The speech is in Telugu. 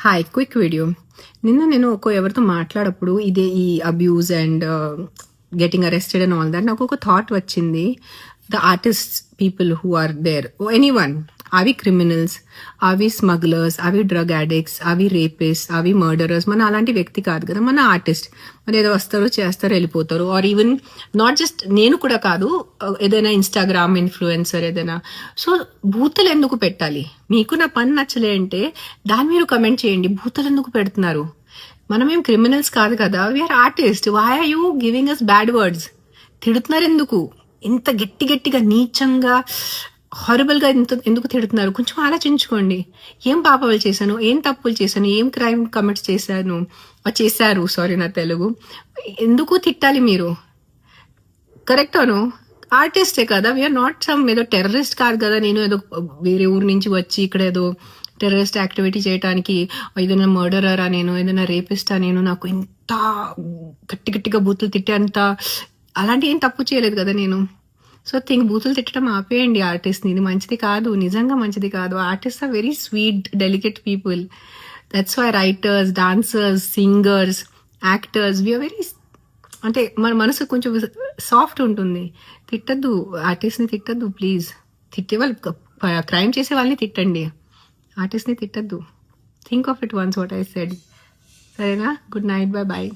Hi quick video. నేను ఎవరితో మాట్లాడప్పుడు ఇదే ఈ abuse and getting arrested and all that నాకు ఒక థాట్ వచ్చింది. The artist people who are there, anyone, అవి క్రిమినల్స్, అవి స్మగ్లర్స్, అవి డ్రగ్ అడిక్ట్స్, అవి రేపిస్ట్, అవి మర్డరర్స్. మన అలాంటి వ్యక్తి కాదు కదా, మన ఆర్టిస్ట్. మన ఏదో వస్తారు, చేస్తారు, వెళ్ళిపోతారు. ఆర్ ఈవెన్ నాట్ జస్ట్ నేను కూడా కాదు, ఏదైనా ఇన్స్టాగ్రామ్ ఇన్ఫ్లుయెన్సర్ ఏదైనా. సో బూతులు ఎందుకు పెట్టాలి? మీకు నా పని నచ్చలే అంటే దాన్ని మీరు కమెంట్ చేయండి. బూతులు ఎందుకు పెడుతున్నారు? మనమేం క్రిమినల్స్ కాదు కదా, we are artist. Why are you giving us bad words? తిడుతున్నారు ఎందుకు? ఇంత గట్టిగా నీచంగా హారబుల్గా ఎందుకు తిడుతున్నారు? కొంచెం ఆలోచించుకోండి. ఏం పాపాలు చేశాను, ఏం తప్పులు చేశాను, ఏం క్రైమ్ కమిట్స్ చేశారు, సారీ నా తెలుగు. ఎందుకు తిట్టాలి మీరు? కరెక్ట్ అను, ఆర్టిస్టే కదా, వీఆర్ నాట్ సమ్ ఏదో టెర్రరిస్ట్ కాదు కదా. నేను ఏదో వేరే ఊరు నుంచి వచ్చి ఇక్కడ ఏదో టెర్రరిస్ట్ యాక్టివిటీ చేయడానికి, ఏదైనా మర్డరరా నేను, ఏదైనా రేపిస్టా నేను, నాకు ఇంత గట్టిగా బూతులు తిట్టేంత అలాంటి ఏం తప్పు చేయలేదు కదా నేను. సో బూతులు తిట్టడం ఆపేయండి ఆర్టిస్ట్ని. ఇది మంచిది కాదు, నిజంగా మంచిది కాదు. Artist are very sweet, delicate people. That's why writers, dancers, singers, actors, we are very, అంటే మన మనసు కొంచెం సాఫ్ట్ ఉంటుంది. తిట్టద్దు, ఆర్టిస్ట్ని తిట్టద్దు ప్లీజ్. తిట్టే వాళ్ళు, క్రైమ్ చేసే వాళ్ళని తిట్టండి, ఆర్టిస్ట్ని తిట్టద్దు. Think of it once what I said. సరేనా? Good night, bye bye.